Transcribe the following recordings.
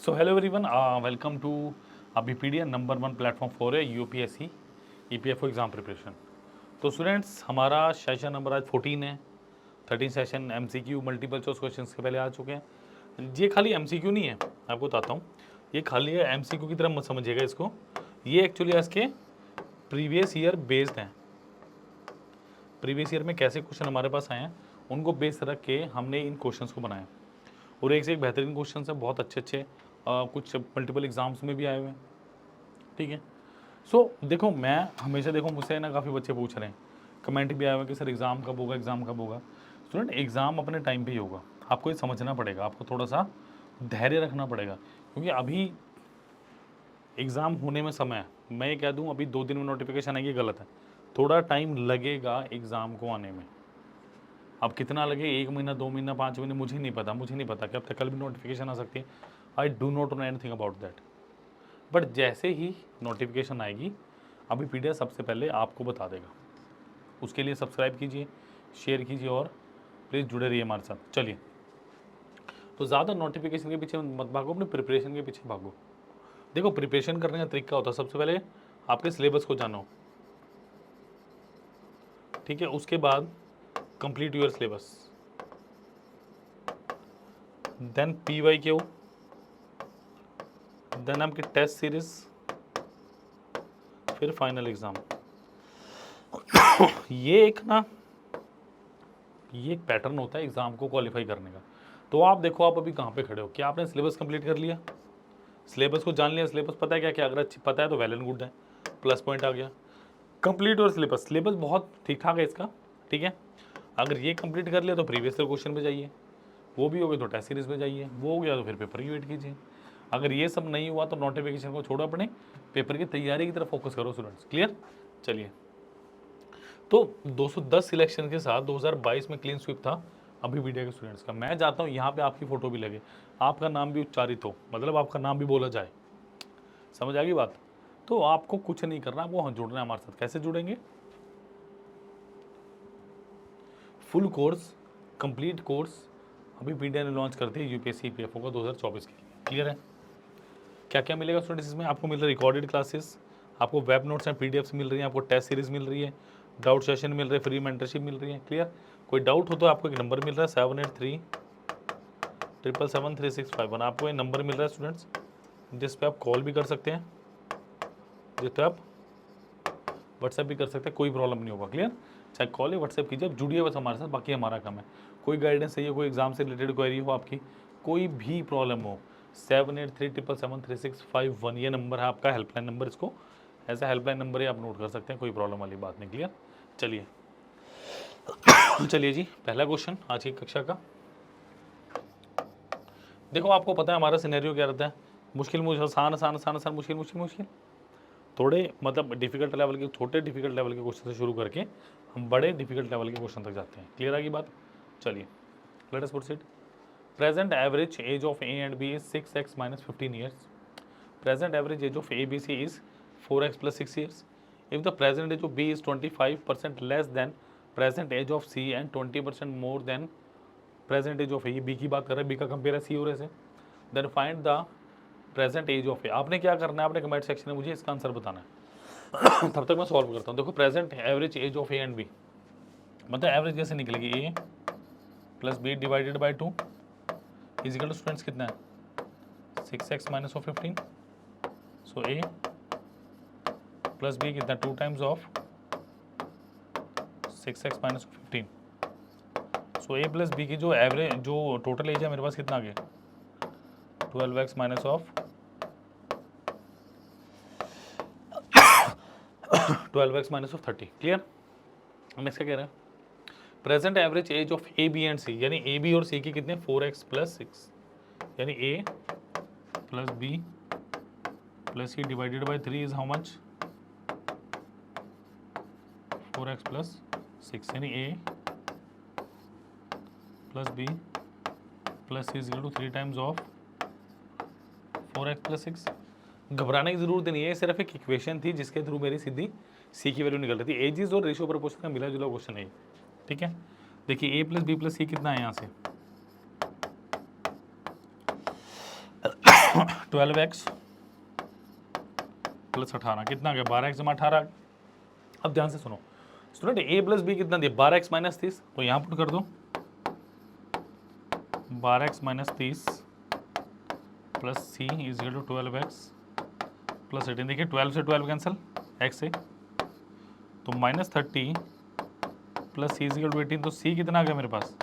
So hello everyone, welcome to Bpedia number 1 platform for UPSC EPFO exam preparation. तो students, हमारा session number आज 14 है। 13 session MCQ multiple choice questions के पहले आ चुके हैं। ये खाली एमसीक्यू नहीं है, आपको बताता हूँ। ये खाली है एमसीक्यू की तरह मत समझिएगा इसको। ये एक्चुअली इसके प्रीवियस ईयर बेस्ड हैं। प्रीवियस ईयर में कैसे क्वेश्चन हमारे पास आए हैं उनको बेस रख के हमने इन क्वेश्चंस को बनाया। और एक से एक बेहतरीन क्वेश्चन है, बहुत अच्छे अच्छे कुछ मल्टीपल एग्जाम्स में भी आए हुए हैं। ठीक है। सो देखो, मैं हमेशा देखो मुझसे ना काफ़ी बच्चे पूछ रहे हैं, कमेंट भी आए हुए कि सर एग्ज़ाम कब होगा, एग्ज़ाम कब होगा। स्टूडेंट, एग्ज़ाम अपने टाइम पे ही होगा। आपको ये समझना पड़ेगा, आपको थोड़ा सा धैर्य रखना पड़ेगा, क्योंकि अभी एग्ज़ाम होने में समय है। मैं ये कह दूँ अभी 2 दिन में नोटिफिकेशन आएगी, गलत है। थोड़ा टाइम लगेगा एग्ज़ाम को आने में। अब कितना लगे, 1 महीना, 2 महीना, 5 महीने, मुझे नहीं पता कि अब तक कल भी नोटिफिकेशन आ सकती है। I do not know anything about that. But जैसे ही नोटिफिकेशन आएगी अभी पीडीएफ सबसे पहले आपको बता देगा। उसके लिए सब्सक्राइब कीजिए, शेयर कीजिए और प्लीज़ जुड़े रहिए हमारे साथ। चलिए, तो ज़्यादा नोटिफिकेशन के पीछे मत भागो, अपने प्रिपरेशन के पीछे भागो। देखो, प्रिपरेशन करने का तरीका होता है, सबसे पहले आपके सिलेबस को जानो। ठीक है, उसके बाद complete your syllabus, then PYQ, then आपकी टेस्ट सीरीज, फिर फाइनल एग्जाम। ये एक पैटर्न होता है एग्जाम को क्वालिफाई करने का। तो आप देखो, आप अभी कहाँ पे खड़े हो। क्या आपने सिलेबस कंप्लीट कर लिया? सिलेबस को जान लिया? सिलेबस पता है क्या क्या? अगर अच्छी पता है तो वेल एंड गुड है, प्लस पॉइंट आ गया। कंप्लीट और सिलेबस, सिलेबस बहुत ठीक ठाक है इसका। ठीक है, अगर ये कंप्लीट कर लिया तो प्रीवियस ईयर क्वेश्चन पे जाइए, वो भी हो गया तो टेस्ट सीरीज पे जाइए, वो हो गया तो फिर पेपर की वेट कीजिए। अगर ये सब नहीं हुआ तो नोटिफिकेशन को छोड़ो, अपने पेपर की तैयारी की तरफ फोकस करो स्टूडेंट्स। क्लियर? चलिए, तो 210 सिलेक्शन के साथ 2022 में क्लीन स्वीप था अभी मीडिया के स्टूडेंट्स का। मैं चाहता हूँ यहाँ पे आपकी फ़ोटो भी लगे, आपका नाम भी उच्चारित हो, मतलब आपका नाम भी बोला जाए। समझ आ गई बात? तो आपको कुछ नहीं करना, आपको जुड़ना है हमारे साथ। कैसे जुड़ेंगे? फुल कोर्स, कंप्लीट कोर्स अभी मीडिया ने लॉन्च कर दिया यूपीएससी पीएफओ का 2024 के लिए। क्लियर है? क्या क्या मिलेगा स्टूडेंट्स इसमें? आपको मिल रहा है रिकॉर्डेड क्लासेस, आपको वेब नोट्स एंड पीडीएफ्स मिल रही हैं, आपको टेस्ट सीरीज मिल रही है, डाउट सेशन मिल रहे हैं, फ्री मेंटरशिप मिल रही है। क्लियर? कोई डाउट हो तो आपको एक नंबर मिल रहा है 7837773651। आपको ये नंबर मिल रहा है स्टूडेंट्स, जिस पे आप कॉल भी कर सकते हैं, जिस पे आप व्हाट्सएप भी कर सकते हैं, कोई प्रॉब्लम नहीं होगा। क्लियर? चाहे कॉल या व्हाट्सएप कीजिए, आप जुड़िए बस हमारे साथ, बाकी हमारा काम है। कोई गाइडेंस चाहिए, कोई एग्जाम से रिलेटेड क्वेरी हो आपकी, कोई भी प्रॉब्लम हो, 7837773651 ये नंबर है आपका हेल्पलाइन नंबर। इसको ऐसा हेल्पलाइन नंबर ही आप नोट कर सकते हैं, कोई प्रॉब्लम वाली बात नहीं। क्लियर? चलिए चलिए जी, पहला क्वेश्चन आज की कक्षा का। देखो, आपको पता है हमारा सिनेरियो क्या रहता है, मुश्किल मुश्किल, आसान आसान आसान आसान, मुश्किल मुश्किल मुश्किल, थोड़े मतलब डिफिकल्ट लेवल के, छोटे डिफिकल्ट लेवल के क्वेश्चन से शुरू करके हम बड़े डिफिकल्ट लेवल के क्वेश्चन तक जाते हैं। क्लियर आ गई बात? चलिए, let us proceed. Present average age of A and B is 6x minus 15 years. Present average age of ABC is 4x plus 6 years. If the present age of B is 25% less than present age of C and 20% more than present age of A, B की बात कर रहे हैं, B का compare है C और A से, then find the present age of A। आपने क्या करना है, आपने कमेंट सेक्शन में मुझे इसका आंसर बताना है। तब तक मैं सॉल्व करता हूँ। देखो, present average age of A and B, मतलब एवरेज कैसे निकलेगी? A plus B divided by 2 is equal to students कितना है? 6x minus of 15। So A plus B कितना? 2 times of 6x minus of 15। So A plus B की जो average, जो total as है मेरे पास, कितना आ गया? 12x minus of 12x minus of 30। Clear? Next क्या कह रहे हैं? Present average age of A, B and C, यानी A, B और C की कितने? 4x प्लस 6, यानी A plus B plus C divided by 3 is how much? 4x plus 6, यानी A plus B plus C is equal to 3 times of 4x plus 6। घबराने की जरूरत नहीं है, सिर्फ एक इक्वेशन थी जिसके थ्रू मेरी सीधी C की वैल्यू निकल रही थी। एजिस और रेशियो प्रोपोर्शन का मिला जुला क्वेश्चन है। ठीक है, देखिए A plus B plus C कितना है यहाँ से? 12x प्लस 18 कितना आ गया 12x जमा 18। अब ध्यान से सुनो स्टूडेंट, a प्लस बी कितना दिया 12x माइनस 30, तो यहाँ पुट कर दो 12x minus 30 plus C is equal to 12x plus 18। देखिए 12 से 12 कैंसिल, x से, तो minus 30 plus C is equal to 18, तो सी कितना आ गया मेरे पास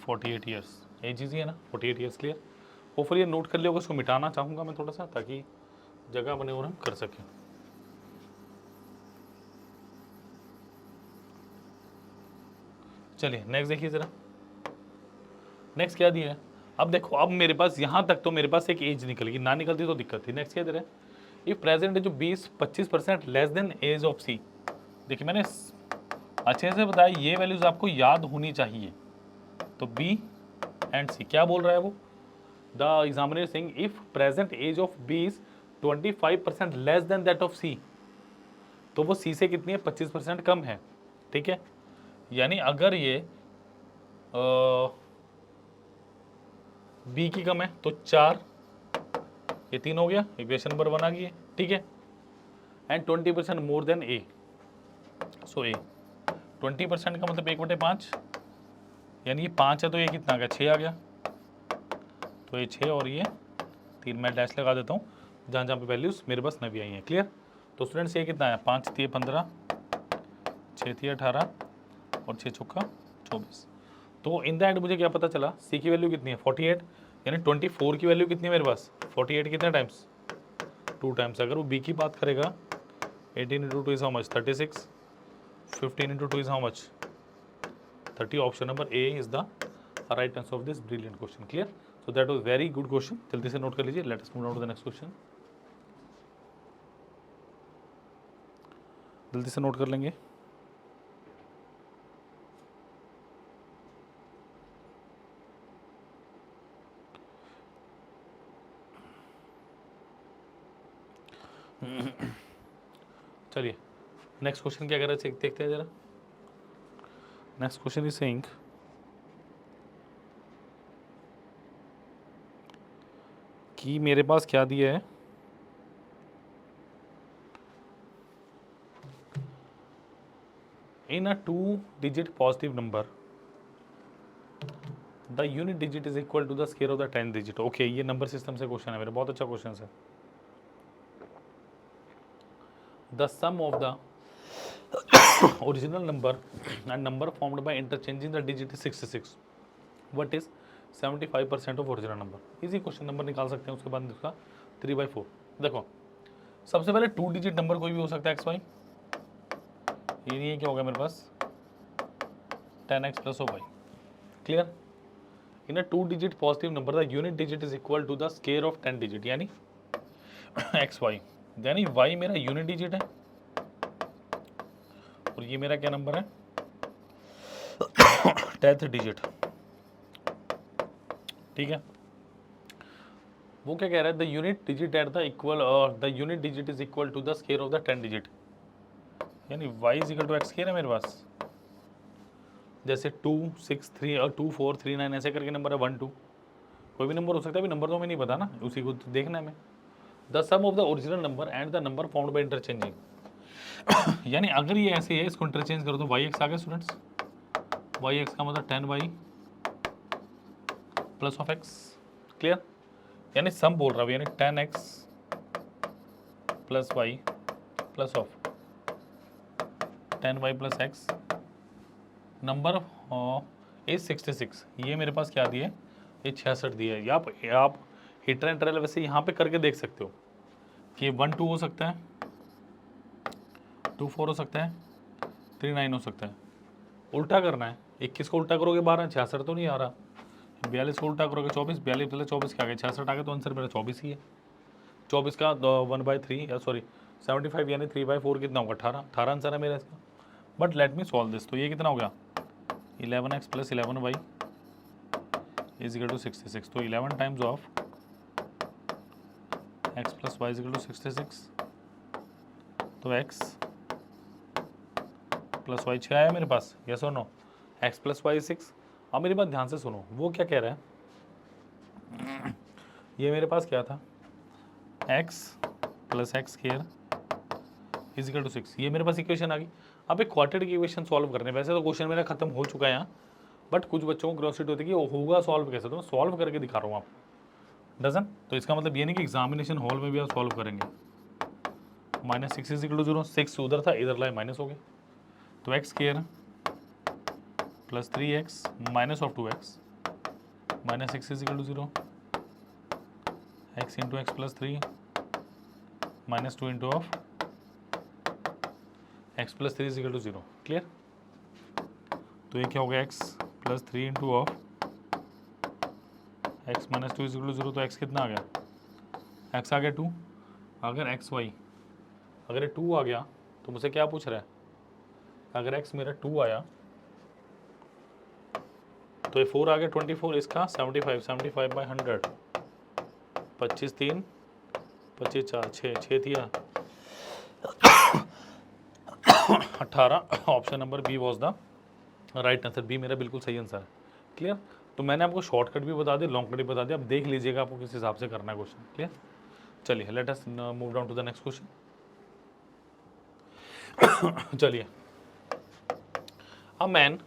48 ईयर्स। ये चीज़ ही है ना 48 ईयर्स। क्लियर? होपफुली ये नोट कर लिया होगा, इसको मिटाना चाहूँगा मैं थोड़ा सा ताकि जगह बने और हम कर सकें। चलिए नेक्स्ट देखिए ज़रा, नेक्स्ट क्या दिया है। अब देखो, अब मेरे पास यहाँ तक तो मेरे पास एक एज निकल गई, ना निकलती तो दिक्कत थी। नेक्स्ट क्या दे रहा है, इफ प्रेजेंट है जो 20-25% लेस देन एज ऑफ सी। देखिए मैंने अच्छे से बताया, ये वैल्यूज आपको याद होनी चाहिए। तो बी एंड सी क्या बोल रहा है वो, the examiner saying if present age of B is 25% less than that of C, तो वो सी से कितनी है 25% कम है। ठीक है, यानी अगर ये बी की कम है तो 4, ये 3 हो गया, इक्वेशन नंबर 1 आ गई है। ठीक है, एंड 20% मोर देन ए, सो ए 20% का मतलब 1/5, यानी ये 5 है तो ये कितना आ गया 6 आ गया, तो ये 6 और ये 3, मैं डैश लगा देता हूँ जहाँ जहाँ पे वैल्यूज मेरे पास नवी आई हैं। क्लियर? तो स्टूडेंट्स ये कितना है 5 3 15, 6 3 18 और 6 चौका 24। तो इन द एंड मुझे क्या पता चला, सी की वैल्यू कितनी है 48, यानी 24 की वैल्यू कितनी है मेरे पास 48 कितने टाइम्स 2 टाइम्स। अगर वो बी की बात करेगा 18 into 2 is how much 36, 15 into 2 is how much 30। Option number A is the right answer of this brilliant question. Clear? So that was very good question, जल्दी से नोट कर लीजिए। Let us move on to the next question, जल्दी से note कर लेंगे। चलिए next question क्या कर रहे हैं देखते हैं जरा। नेक्स्ट क्वेश्चन इज सेइंग कि मेरे पास क्या दिया है, in a 2-digit positive number the unit digit is equal to the square of the 10th digit. Okay, ये नंबर सिस्टम से क्वेश्चन है मेरा, बहुत अच्छा क्वेश्चन है। The sum of the original number and number formed by interchanging the digit is 66, what is 75% of original number. Easy question, number निकाल सकते हैं। उसके बाद इसका 3/4। देखो सबसे पहले 2 डिजिट नंबर कोई भी हो सकता है एक्स वाई, ये क्या हो गया मेरे पास 10x प्लस ओ y. Clear? In a 2 digit positive number the unit digit is equal to the square of 10 digit, यानी एक्स वाई, यानी वाई मेरा यूनिट डिजिट है और ये मेरा क्या नंबर है 10th डिजिट। ठीक है, वो क्या कह रहा है the unit digit at the equal the unit digit is equal to the square of the 10 digit, यानी y is equal to x square है मेरे पास। जैसे 2 6 3 और 2 4 3 9 ऐसे करके नंबर है 1 2, कोई भी नंबर हो सकता है। अभी नंबर तो हमें नहीं पता ना, उसी को देखना है हमें। The sum of the original number and the number found by interchanging, यानी अगर ये ऐसे है इसको इंटरचेंज कर दो, वाई एक्स आ गया स्टूडेंट्स। वाई एक्स का मतलब 10y plus of x. Clear? यानी सम बोल रहा हूँ, यानी 10x plus y plus of 10y plus x, number is 66। ये मेरे पास क्या दिए, ये 66 दिए है। आप हिट एंड ट्रायल वैसे यहाँ पे करके देख सकते हो कि 1 2 हो सकता है, 2 4 हो सकता है, 3 9 हो सकता है। उल्टा करना है, 21 को उल्टा करोगे 12, 66 तो नहीं आ रहा। 42 को उल्टा करोगे 24, 42 पहले 24 के आ गए 66 आ गए, तो आंसर मेरा 24 ही है। 24 का 1/3 या सॉरी 75 यानी 3/4 कितना होगा 18, 18 आंसर है मेरा इसका। But let me solve this, तो ये कितना हो गया 11x plus 11y is equal to 66। तो 11 times of x plus y is equal to 66, तो x प्लस वाई 6 आया मेरे पास, यस और नो। x plus y 6। अब मेरी बात ध्यान से सुनो, वो क्या कह रहा है ये मेरे पास क्या था, x plus x square is equal to 6, ये मेरे पास इक्वेशन आ गई। अब एक क्वाड्रेटिक इक्वेशन सॉल्व करने, वैसे तो क्वेश्चन मेरा खत्म हो चुका है यहाँ, बट कुछ बच्चों को क्यूरियोसिटी होती है कि वो होगा सॉल्व कैसे, तो मैं सॉल्व करके दिखा रहा हूँ आपको। डजन, तो इसका मतलब ये नहीं कि एग्जामिनेशन हॉल में भी आप सॉल्व करेंगे। -6 इज इक्वल टू 0, 6 उधर था, इधर लाए माइनस हो गए, तो x square plus 3x minus of 2x -6 is equal to 0, x into x plus 3 -2 into of x plus 3 is equal to 0। Clear? तो ये क्या हो गया, x plus 3 into of x minus 2 is equal to 0, तो x कितना आ गया, x आ गया 2। अगर एक्स वाई, अगर ये 2 आ गया तो मुझसे क्या पूछ रहा है, अगर x मेरा 2 आया तो ये 4 आ गया 24, इसका 75, 75 बाई 100, 25 3 25 4 6 थी 18। Option number B was the right answer, B मेरा बिल्कुल सही आंसर है। क्लियर? तो मैंने आपको शॉर्टकट भी बता दिया, लॉन्ग कट भी बता दिया, अब देख लीजिएगा आपको किस हिसाब से करना है क्वेश्चन। क्लियर? चलिए let us move down to the next question. चलिए, a man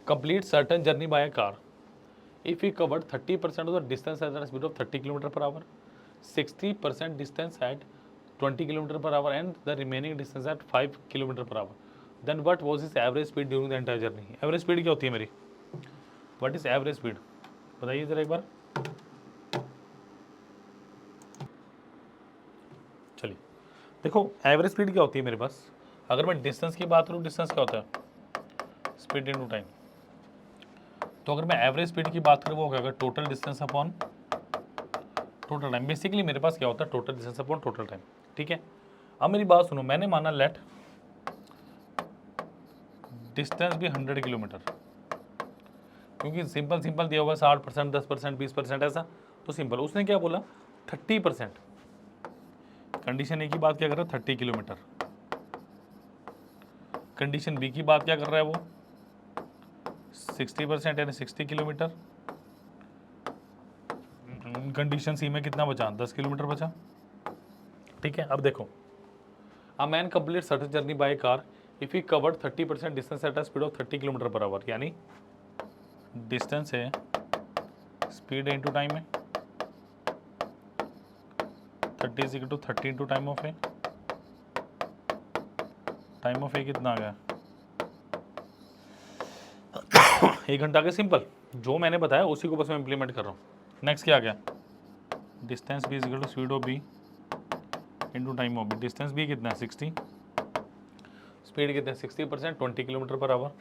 complete certain journey by a car if he covered 30% of the distance at a speed of 30 km per hour, 60% distance at 20 km per hour and the remaining distance at 5 km per hour, then what was his average speed during the entire journey? average speed क्या होती है मेरी, what is average speed बताइए जरा एक बार। चलिए देखो, average speed क्या होती है मेरे पास, अगर मैं डिस्टेंस की बात करूँ, डिस्टेंस क्या होता है, स्पीड इनटू टाइम। तो अगर मैं एवरेज स्पीड की बात करूँ वो क्या होगा, total distance upon total time. Basically मेरे पास क्या होता है, total distance upon total time. ठीक है, अब मेरी बात सुनो, मैंने माना लेट डिस्टेंस भी 100 किलोमीटर, क्योंकि सिंपल सिंपल दिया हुआ 60%, 10%, 20% ऐसा, तो सिंपल। उसने क्या बोला 30%, कंडीशन ए की बात क्या कर रहा है 30 किलोमीटर, कंडीशन बी की बात क्या कर रहा है वो 60% यानी 60 किलोमीटर, कंडीशन सी में कितना बचा 10 किलोमीटर बचा। ठीक है, अब देखो, a man complete certain journey by car if he covered 30% distance at a speed of 30 kilometre per hour, यानी डिस्टेंस है स्पीड इंटू टाइम है, 30 is equal to 30 into time of A, time of A कितना आ गया 1 घंटा के। Simple, जो मैंने बताया उसी को बस मैं इंप्लीमेंट कर रहा हूँ। नेक्स्ट क्या आ गया, distance B is equal to speed of B into time of B, distance B कितना है 60, स्पीड कितना है 60%, 20 kilometre per hour,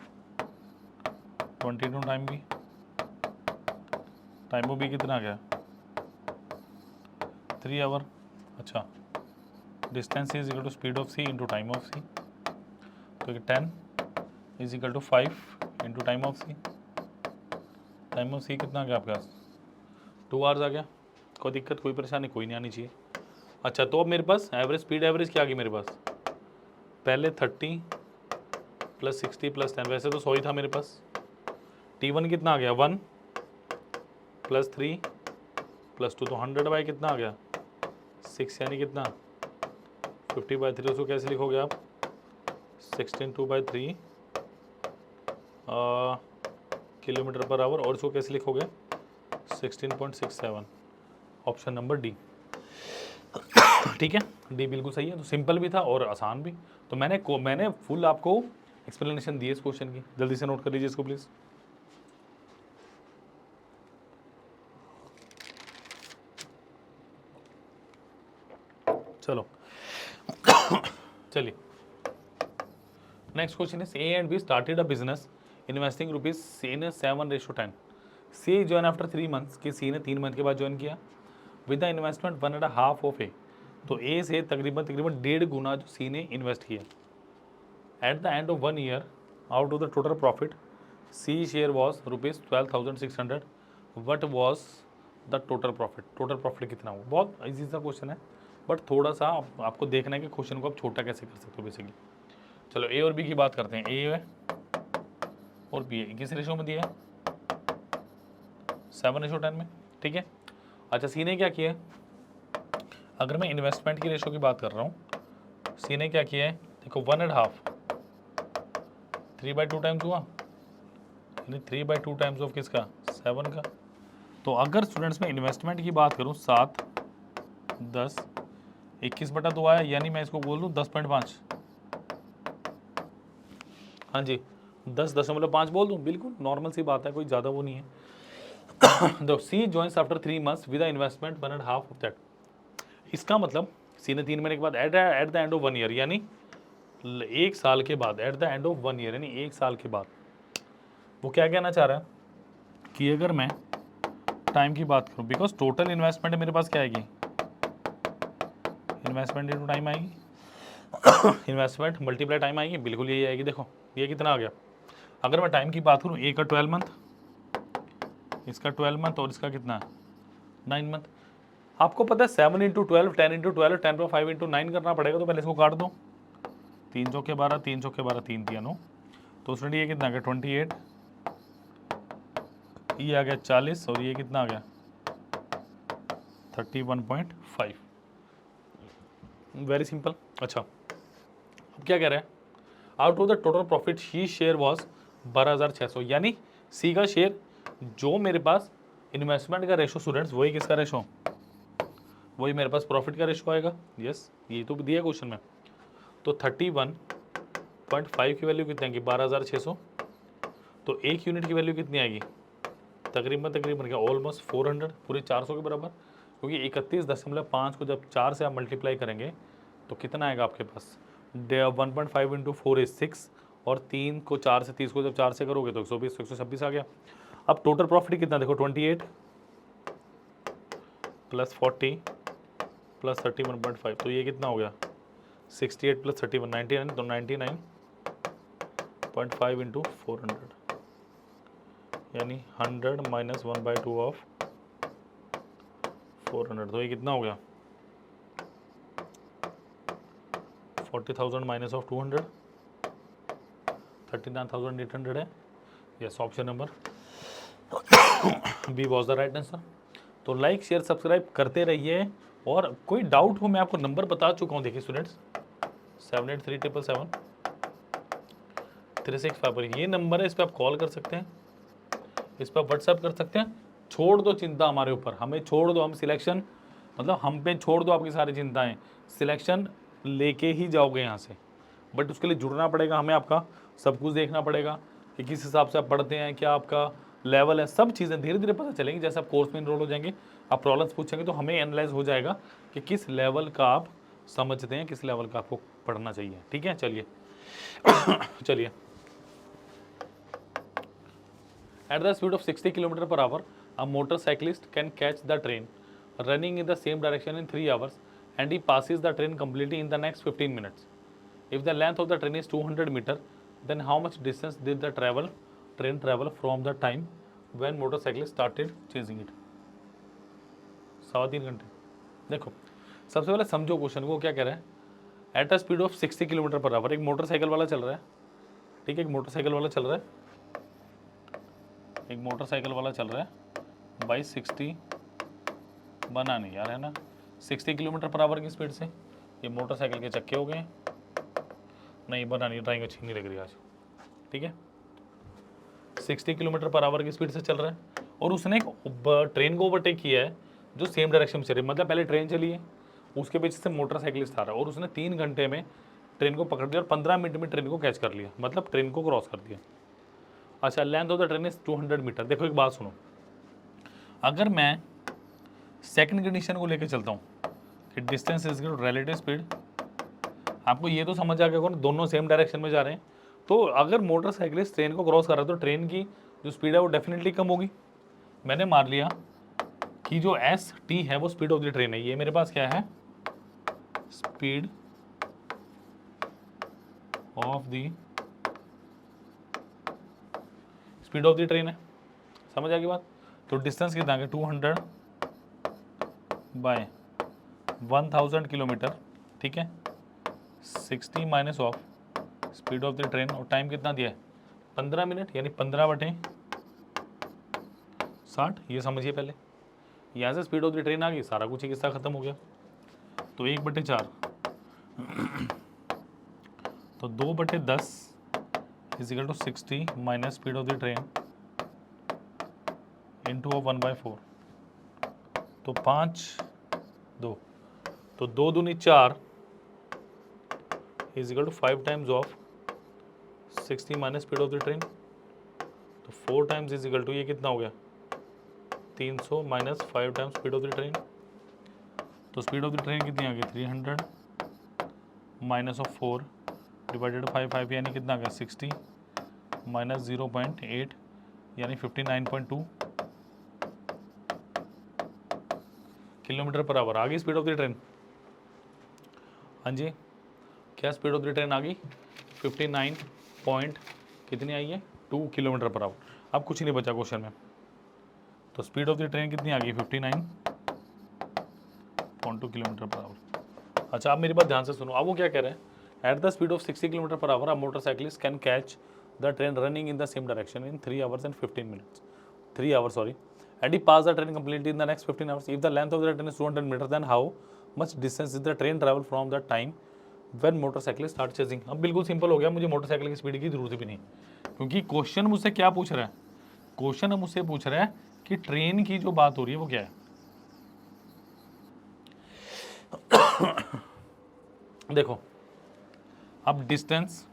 20 into time B, time of B कितना आ गया 3 आवर। अच्छा, distance is equal to speed of C into time of C, तो 10 is equal to 5 into time of C, time of C कितना आ गया आपके पास 2 hours आ गया। कोई दिक्कत कोई परेशानी कोई नहीं आनी चाहिए। अच्छा, तो अब मेरे पास एवरेज स्पीड एवरेज क्या आ गई मेरे पास, पहले 30 प्लस 60 प्लस 10, वैसे तो 100 ही था मेरे पास। T1 कितना आ गया 1 प्लस 3 प्लस 2, तो 100 बाई कितना आ गया 6, यानी कितना 50/3। उसको कैसे लिखोगे आप 16/2/3 किलोमीटर पर आवर, और इसको कैसे लिखोगे 16.67, ऑप्शन नंबर डी। ठीक है, डी बिल्कुल सही है। तो सिंपल भी था और आसान भी, तो मैंने फुल आपको एक्सप्लेनेशन दी है इस क्वेश्चन की। जल्दी से नोट कर लीजिए इसको प्लीज। चलो चलिए, next question is A and B started a business investing rupees in 7:10। C join after 3 months, कि सी ने 3 मंथ के बाद ज्वाइन किया with the investment 1.5 of A, तो ए से तकरीबन 1.5 गुना जो सी ने इन्वेस्ट किया। At the end of 1 year, out of the total profit C share was rupees 12,600, what was the total profit, total profit कितना हुआ। बहुत ईजी सा क्वेश्चन है, बट थोड़ा सा आपको देखना है कि क्वेश्चन को आप छोटा कैसे कर सकते हो बेसिकली। चलो ए और बी की बात करते हैं। ए और बी किस रेशो में दिया है 7:10 में। ठीक है, अच्छा सी ने क्या किया है, अगर मैं इन्वेस्टमेंट की रेशो की बात कर रहा हूँ, सी ने क्या किया है, देखो 1.5 3/2 टाइम्स हुआ, यानी 3/2 टाइम्स ऑफ किसका, 7 का। तो अगर स्टूडेंट्स में इन्वेस्टमेंट की बात करूँ 7 10 21/2 आया, यानी मैं इसको बोल दूँ 10.5, हाँ जी 10.5 बोल दूँ, बिल्कुल नॉर्मल सी बात है, कोई ज़्यादा वो नहीं है। The C joins after 3 months with investment 1.5 of that. इसका मतलब सी ने 3 महीने के बाद at the end of 1 year, यानी 1 साल के बाद, at the end of 1 year यानी 1 साल के बाद, वो क्या कहना चाह रहा है कि अगर मैं टाइम की बात करूं, बिकॉज टोटल इन्वेस्टमेंट मेरे पास क्या आएगी, इन्वेस्टमेंट इनटू टाइम आएगी, इन्वेस्टमेंट मल्टीप्लाई टाइम आएगी, बिल्कुल यही आएगी। देखो ये कितना आ गया, अगर मैं टाइम की बात करूं, ए का 12 मंथ, इसका 12 मंथ और इसका कितना 9 मंथ। आपको पता है 7 × 12 10 × 12 10/5 × 9 करना पड़ेगा, तो पहले इसको काट दो, 3 चौके 12 3 चौके 12 3 3 9, तो स्टूडेंट ये कितना आ गया 28, ये आ गया 40 और ये कितना आ गया 31.5। Very simple. अच्छा अब क्या कह रहे हैं, out of the total profit he share was 12,600, यानी सी का शेयर जो मेरे पास इन्वेस्टमेंट का रेशो, स्टूडेंट्स वही किसका रेशो, वही मेरे पास प्रॉफिट का रेशो आएगा। यस ये तो दिया क्वेश्चन में। तो 31.5 की वैल्यू कितनी आएगी 12,600, तो एक यूनिट की वैल्यू कितनी आएगी, तकरीबन क्या ऑलमोस्ट 400, पूरे 400 के बराबर, क्योंकि 31.5 को जब 4 से आप मल्टीप्लाई करेंगे तो कितना आएगा आपके पास, 1.5 × 4 = 6, और 3 को 4 से 30 को जब 4 से करोगे तो 120 126 आ गया। अब टोटल प्रॉफिट कितना देखो, 28 + 40 + 31.5, तो ये कितना हो गया 68 + 31 99, तो 99.5 × 400, यानी 100 - 1/2 ऑफ 400, तो ये कितना हो गया 40,000 माइनस ऑफ 200, 39,800 है। Yes option number B was the right answer. तो लाइक शेयर सब्सक्राइब करते रहिए, और कोई डाउट हो मैं आपको नंबर बता चुका हूँ, देखिए स्टूडेंट्स 78377365 पर ये नंबर है, इस पर आप कॉल कर सकते हैं, इस पर व्हाट्सएप कर सकते हैं। छोड़ दो चिंता हमारे ऊपर, हमें छोड़ दो, हम सिलेक्शन मतलब हम पे छोड़ दो आपकी सारी चिंताएं, सिलेक्शन लेके ही जाओगे यहाँ से। बट उसके लिए जुड़ना पड़ेगा हमें, आपका सब कुछ देखना पड़ेगा कि किस हिसाब से आप पढ़ते हैं, क्या आपका लेवल है, सब चीज़ें धीरे धीरे पता चलेंगी। जैसे आप कोर्स में इनरोल हो जाएंगे, आप प्रॉब्लम्स पूछेंगे तो हमें एनालाइज हो जाएगा कि किस लेवल का आप समझते हैं, किस लेवल का आपको पढ़ना चाहिए। ठीक है चलिए चलिए At the speed of 60 km/h, a motorcyclist can catch the train running in the same direction in 3 hours, and he passes the train completely in the next 15 minutes. If the length of the train is 200 meters, then how much distance did the train travel from the time when motorcyclist started chasing it? 3.5 घंटे। देखो सबसे पहले समझो question को, क्या कह रहा है, eight a speed of 60 km/h, एक मोटरसाइकिल वाला चल रहा है, ठीक है, एक मोटरसाइकिल वाला चल रहा है, एक मोटरसाइकिल वाला चल रहा है बाई 60, बना नहीं यार है ना, 60 km/h की स्पीड से, ये मोटरसाइकिल के चक्के हो गए, नहीं बना नहीं, ड्राइंग अच्छी नहीं लग रही आज, ठीक है, 60 km/h की स्पीड से चल रहा है, और उसने एक ट्रेन को ओवरटेक किया है जो सेम डायरेक्शन में चल रही है, मतलब पहले ट्रेन चली है, उसके पीछे से मोटरसाइकिलिस्ट आ रहा है, और उसने 3 घंटे में ट्रेन को पकड़ लिया और 15 मिनट में ट्रेन को कैच कर लिया, मतलब ट्रेन को क्रॉस कर दिया। अच्छा length of the train is 200 metre. देखो एक बात सुनो, अगर मैं सेकंड कंडीशन को लेकर चलता हूँ कि डिस्टेंस इज रिलेटिव स्पीड, आपको ये तो समझ आ गया, दोनों सेम डायरेक्शन में जा रहे हैं, तो अगर मोटरसाइकिलिस्ट ट्रेन को क्रॉस कर रहा है तो ट्रेन की जो स्पीड है वो डेफिनेटली कम होगी। मैंने मान लिया कि जो एस टी है वो स्पीड ऑफ द ट्रेन है, ये मेरे पास क्या है, स्पीड ऑफ द ट्रेन है, समझ आ गई बात। तो डिस्टेंस कितना आ गया 200 बाय 1000 किलोमीटर, ठीक है, 60 minus of speed of the train, और टाइम कितना दिया है 15 मिनट, यानी 15/60, ये समझिए पहले, यहाँ से स्पीड ऑफ द ट्रेन आ गई, सारा कुछ ही किस्सा खत्म हो गया। तो 1/4 तो 2/10 is equal to 60 minus speed of the train into 1/4। तो 5 2 तो 2 दूनी 4 is equal to 5 times of 60 minus speed of the train. तो 4 टाइम्स इज इक्वल टू ये कितना हो गया 300 minus 5 times speed of the train. तो स्पीड ऑफ द ट्रेन कितनी आ गई 300 माइनस ऑफ 4 डिवाइडेड 5 यानी कितना आ गया 60 माइनस 0.8 यानी 59.2 किलोमीटर पर आवर आ गई स्पीड ऑफ द ट्रेन। हाँ जी, क्या स्पीड ऑफ द ट्रेन आ गई 59 पॉइंट कितनी आई है 2 किलोमीटर पर आवर। अब कुछ नहीं बचा क्वेश्चन में। तो स्पीड ऑफ द ट्रेन कितनी आ गई 59.2 किलोमीटर पर आवर। अच्छा, आप मेरी बात ध्यान से सुनो। अब वो क्या कह रहे हैं, at the speed of 60 kilometre per our a motorcyclist can catch the train running in the same direction in 3 hours and 15 minutes 3 hours sorry and he pass the train completely in the next 15 hours. If the length of the train is 200 meters, then how much distance is the train travel from the time when motorcyclist start chasing? अब बिल्कुल simple हो गया, मुझे motorcycle की speed की जरूरत भी नहीं, क्योंकि क्वेश्चन मुझसे क्या पूछ रहा है, क्वेश्चन मुझसे पूछ रहा है कि ट्रेन की जो बात हो रही है वो क्या है। देखो, अब distance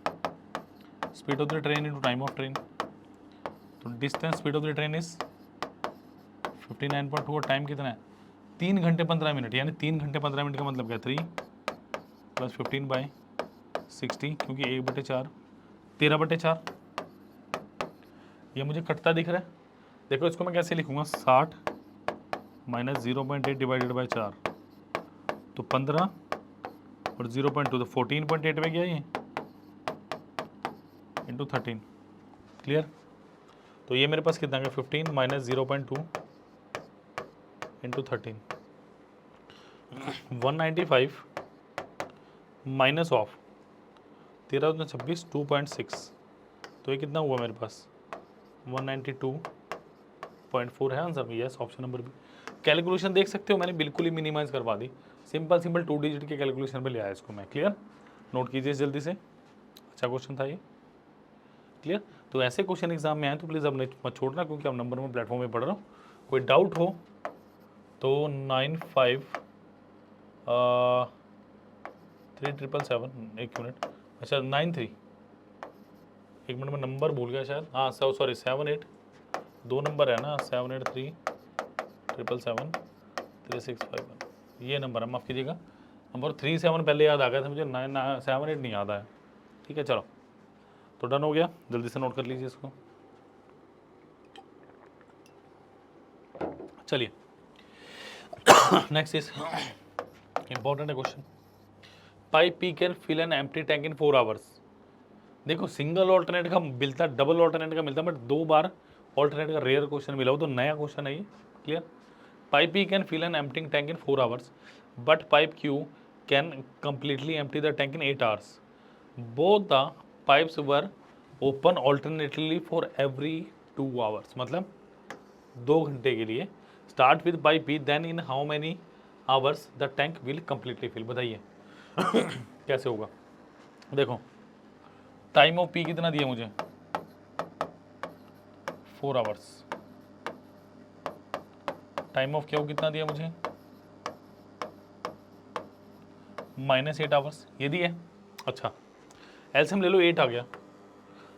speed of the train into time of train. तो distance speed of the train is 59.2 और टाइम कितना है 3 घंटे 15 मिनट, यानी 3 घंटे 15 मिनट का मतलब क्या 3 + 15/60 क्योंकि 1/4 13/4 ये मुझे कटता दिख रहा है। देखो इसको मैं कैसे लिखूंगा 60 माइनस 0.8 डिवाइडेड बाई 4 तो 15 और 0.2 तो 14.8 में गया ये इंटू 13। क्लियर। तो ये मेरे पास कितना गया 15 माइनस 0.2 इंटू 13 195 माइनस ऑफ 13 26 2.6 तो ये कितना हुआ मेरे पास 192.4 है आंसर में। Yes, option number B. Calculation देख सकते हो मैंने बिल्कुल ही मिनिमाइज करवा दी, सिंपल 2 डिजिट के कैलकुलेशन पे ले आया इसको मैं। क्लियर, नोट कीजिए जल्दी से। अच्छा क्वेश्चन था ये। क्लियर। तो ऐसे क्वेश्चन एग्जाम में आए तो प्लीज़ अब मत छोड़ना, क्योंकि अब नंबर 1 प्लेटफॉर्म में पढ़ रहा हूँ। कोई डाउट हो तो 9537 एक मिनट, अच्छा 93 एक मिनट में नंबर भूल गया शायद, हाँ सॉरी 78 2 नंबर है ना 7837773651 ये नंबर है, माफ़ कीजिएगा। नंबर 37 पहले याद आ गया था मुझे, 78 नहीं याद आया। ठीक है चलो, तो डन हो गया, जल्दी से नोट कर लीजिए इसको। चलिए नेक्स्ट इज इंपॉर्टेंट है question. Pipe P can fill an empty tank in 4 hours। देखो सिंगल ऑल्टरनेट का मिलता, डबल ऑल्टरनेट का मिलता, बट 2 बार ऑल्टरनेट का रेयर क्वेश्चन मिला हो, तो नया क्वेश्चन है ये। Clear. Pipe P can fill an emptying tank in 4 hours but pipe Q can completely empty the tank in 8 hours। Both the pipes were open alternately for every 2 hours, मतलब 2 घंटे के लिए। Start with pipe P, then in how many hours the tank will completely fill. बताइए कैसे होगा। देखो time of P कितना दिया मुझे 4 hours, टाइम ऑफ क्यू कितना दिया मुझे -8 hours ये दिया। अच्छा एलसीएम ले लो, 8 आ गया।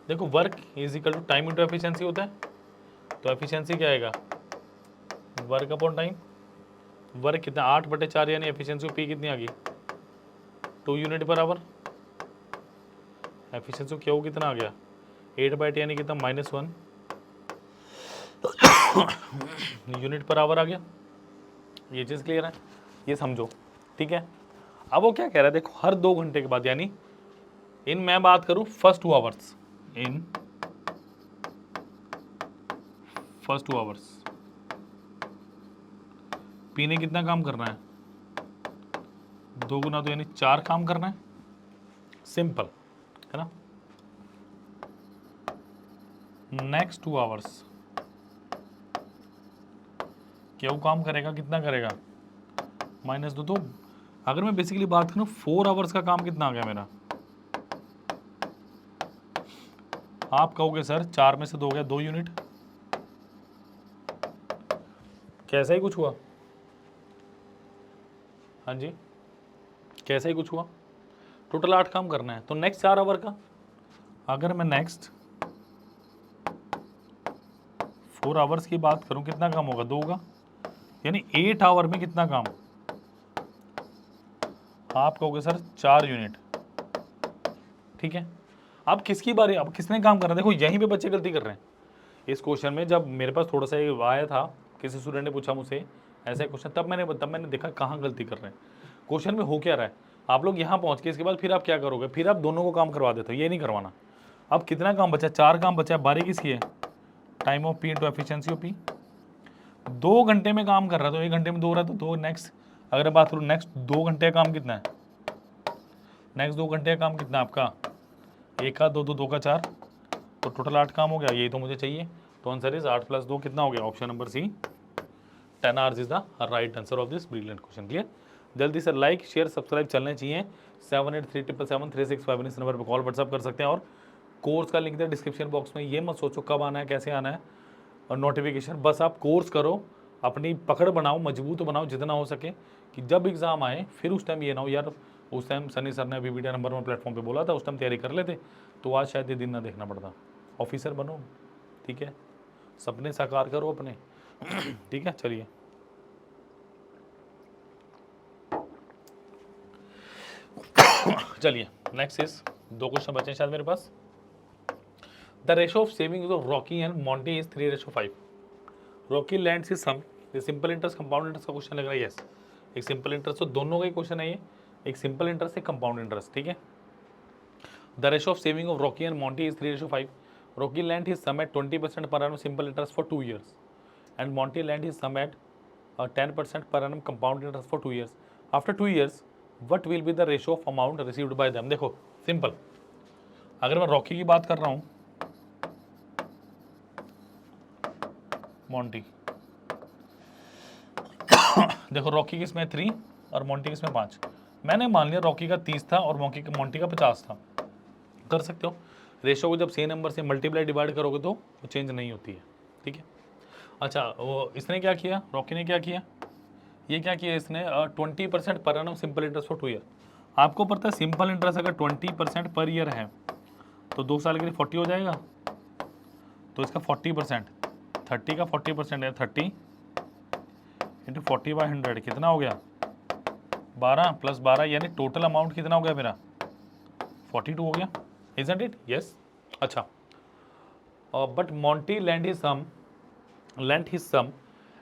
देखो work is equal to time into efficiency होता है, तो एफिशिएंसी क्या आएगा वर्क अपॉन टाइम। वर्क कितना 8/4 यानी एफिशिएंसी पी कितनी आ गई 2 unit per hour. Efficiency Q कितना आ गया 8/8 यानी कितना -1 यूनिट पर आवर आ गया। ये चीज़ क्लियर है, ये समझो। ठीक है, अब वो क्या कह रहा है देखो, हर 2 घंटे के बाद, यानी इन मैं बात करूं first 2 hours, in first 2 hours पीने कितना काम करना है 2 गुना, तो यानी 4 काम करना है। सिंपल है ना। नेक्स्ट 2 hours क्यों काम करेगा, कितना करेगा, -2। तो अगर मैं बेसिकली बात करूँ 4 आवर्स का काम कितना आ गया मेरा, आप कहोगे सर 4 में से 2 गया, 2 यूनिट, कैसा ही कुछ हुआ, हाँ जी कैसा ही कुछ हुआ, टोटल 8 काम करना है। तो नेक्स्ट 4 आवर का अगर मैं नेक्स्ट 4 आवर्स की बात करूं कितना काम होगा, 2 होगा, यानी 8 आवर में कितना काम, आप कहोगे सर 4 यूनिट, ठीक है। अब किसकी बारी, अब किसने काम कर रहा है, देखो यहीं पे बच्चे गलती कर रहे हैं इस क्वेश्चन में। जब मेरे पास थोड़ा सा ये आया था, किसी स्टूडेंट ने पूछा मुझसे ऐसे क्वेश्चन, तब मैंने देखा कहाँ गलती कर रहे हैं, क्वेश्चन में हो क्या रहा है। आप लोग यहाँ पहुँच के इसके बाद फिर आप क्या करोगे, फिर आप दोनों को काम करवा देते हो, ये नहीं करवाना। अब कितना काम बचा, 4 काम बचा, बारी किसकी है, time of P into efficiency of P. 2 घंटे में काम कर रहा है तो 1 घंटे में 2 हो रहा है, तो 2 नेक्स्ट। अगर बात करूँ नेक्स्ट 2 घंटे का काम कितना है, नेक्स्ट 2 घंटे का काम कितना है आपका, 1 का 2, 2 का 4, तो टोटल 8 काम हो गया, यही तो मुझे चाहिए। तो आंसर इज 8 + 2 कितना हो गया, option number C 10 hours is the right answer of this brilliant question. Clear. जल्दी से लाइक शेयर सब्सक्राइब चलने चाहिए। 7837773657 इस नंबर पर कॉल व्हाट्सअप कर सकते हैं, और कोर्स का लिंक है डिस्क्रिप्शन बॉक्स में। ये मत सोचो कब आना है कैसे आना है और नोटिफिकेशन, बस आप कोर्स करो, अपनी पकड़ बनाओ, मजबूत बनाओ जितना हो सके, कि जब एग्जाम आए फिर उस टाइम ये ना हो यार उस टाइम सनी सर ने वीडियो नंबर 1 प्लेटफॉर्म पे बोला था, उस टाइम तैयारी कर लेते तो आज शायद ये दिन ना देखना पड़ता। ऑफिसर बनो, ठीक है, सपने साकार करो अपने। ठीक है, चलिए चलिए नेक्स्ट इज 2 क्वेश्चन बचे हैं शायद मेरे पास। The ratio of savings of Rocky and Monty is 3:5। Rocky lends is sum, ये सिंपल इंटरेस्ट कंपाउंड इंटरेस्ट का क्वेश्चन लग रहा है। यस, एक सिंपल इंटरेस्ट, तो दोनों का ही क्वेश्चन है ये, एक सिंपल इंटरेस्ट, एक कंपाउंड इंटरेस्ट, ठीक है। The ratio of saving of Rocky and Monty is 3:5। Rocky lend his sum at 20% per annum simple interest for 2 years and Monty lent his sum at 10% per annum compound interest for 2 years. After 2 years, what will be the ratio of amount received by them? देखो simple, अगर मैं Rocky की बात कर रहा हूं, Monty देखो Rocky किसमें 3 और मॉन्टी किसमें 5। मैंने मान लिया रॉकी का 30 था और मॉन्टी का 50 था। कर सकते हो, रेशो को जब सेम नंबर से मल्टीप्लाई डिवाइड करोगे तो वो चेंज नहीं होती है, ठीक है। अच्छा, वो इसने क्या किया, रॉकी ने क्या किया, ये क्या किया इसने 20% per annum simple interest for 2 year. आपको पता है सिंपल इंटरेस्ट अगर 20% पर ईयर है तो 2 साल के लिए 40 हो जाएगा, तो इसका 40%, 30 का 40% है, 30 इंटू 40/100 कितना हो गया, 12 + 12, यानी टोटल अमाउंट कितना हो गया मेरा, 42 हो गया, isn't it? Yes. अच्छा, but Monty lent his sum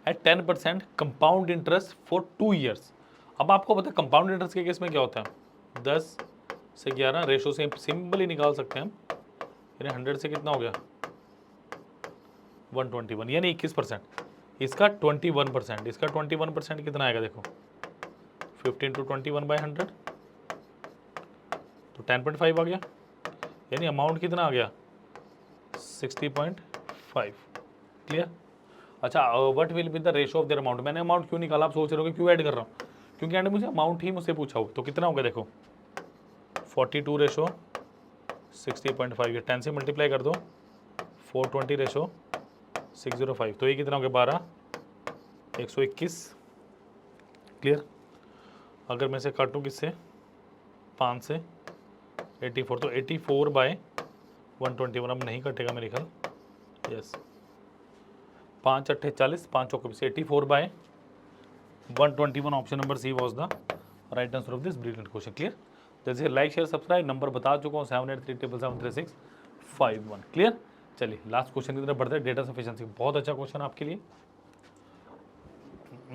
at 10% compound interest for 2 years. अब आपको पता है कंपाउंड इंटरेस्ट के केस में क्या होता है, 10 से 11 रेशो से सिंपली निकाल सकते हैं हम, यानी 100 से कितना हो गया 121, यानी 21%। इसका 21%, इसका 21% कितना आएगा देखो, 15 × 21/100 तो 10.5 आ गया, यानी अमाउंट कितना आ गया 60.5। क्लियर। अच्छा, what will be the ratio of their amount. मैंने अमाउंट क्यों निकाला, आप सोच रहे हो क्यों ऐड कर रहा हूँ, क्योंकि एंड मुझे अमाउंट ही मुझसे पूछा हो, तो कितना हो गया देखो 42 रेशो 60.5, ये 10 से मल्टीप्लाई कर दो, 420 रेशो 605, तो ये कितना हो गया 12, 121। क्लियर। अगर मैं से काटूँ किससे, 5 से 84, तो 84/121 अब नहीं कटेगा मेरे ख्याल, yes 5 × 8 = 40, 5 × 24 84/121, option number C was the right answer of this brilliant question. Clear. जैसे लाइक शेयर सब्सक्राइब, नंबर बता चुका हूँ 7837773651। क्लियर। चलिए लास्ट क्वेश्चन की तरफ बढ़ते हैं, डेटा सफिशिएंसी, बहुत अच्छा क्वेश्चन आपके लिए।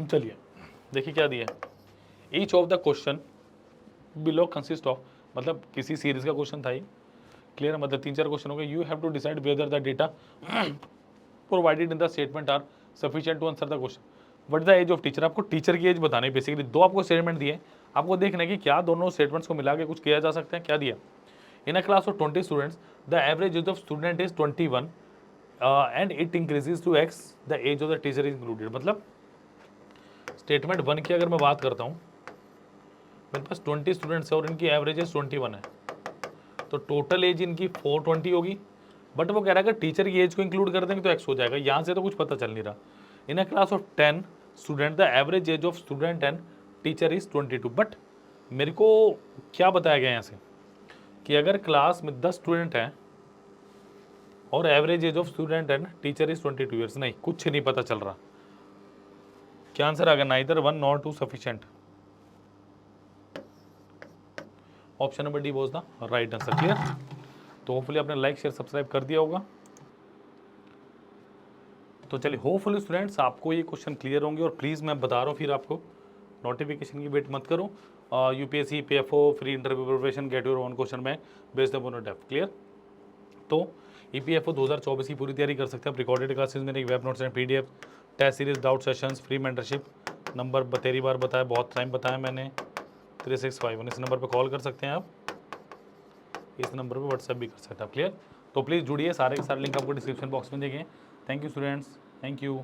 चलिए देखिए क्या दिया है, each of the question below consist of, मतलब किसी सीरीज का क्वेश्चन था ये। क्लियर, मतलब 3-4 क्वेश्चन हो गए। You have to decide whether the data provided in the statement are sufficient to answer the question. What the age of teacher, आपको teacher की एज बतानी है। बेसिकली 2 आपको स्टेटमेंट दिए, आपको देखना है कि क्या दोनों स्टेटमेंट्स को मिला के कुछ किया जा सकता है। क्या दिया, in a class of 20 students the average age of student is 21 and it increases to x the age of the teacher is included. मतलब स्टेटमेंट 1 की अगर मैं बात करता हूँ, मेरे पास 20 स्टूडेंट्स है और इनकी एवरेज एज 21 है, तो टोटल एज इनकी 420 होगी। बट वो कह रहा है कि टीचर की एज को इंक्लूड कर देंगे तो एक्स हो जाएगा। यहाँ से तो कुछ पता चल नहीं रहा। In a class of 10 student the average age of student and teacher is 22। But मेरे को क्या बताया गया यहाँ से कि अगर क्लास में 10 स्टूडेंट हैं और average age of student and teacher is 22 years, नहीं कुछ नहीं पता चल रहा। क्या आंसर आ गया? Neither 1 nor 2 sufficient. Option number D was the right answer. Clear? तो होपफुली आपने लाइक शेयर सब्सक्राइब कर दिया होगा। तो चलिए, होपफुली स्टूडेंट्स आपको ये क्वेश्चन क्लियर होंगे। और प्लीज़ मैं बता रहा हूँ फिर आपको, नोटिफिकेशन की वेट मत करो। UPSC PFO free interview preparation get your own question bank based upon डेफ। क्लियर? तो ईपीएफओ 2024 की पूरी तैयारी कर सकते हैं आप। रिकॉर्डेड क्लासेस में, एक web notes and PDF, test series, doubt sessions, free mentorship. Number तेरी बार बताया, बहुत टाइम बताया मैंने, 3651। इस नंबर पर कॉल कर सकते हैं आप, इस नंबर पर व्हाट्सएप भी कर सकते हैं आप। क्लियर? तो प्लीज़ जुड़िए, सारे के सारे लिंक आपको डिस्क्रिप्शन बॉक्स में देंगे। Thank you students, thank you.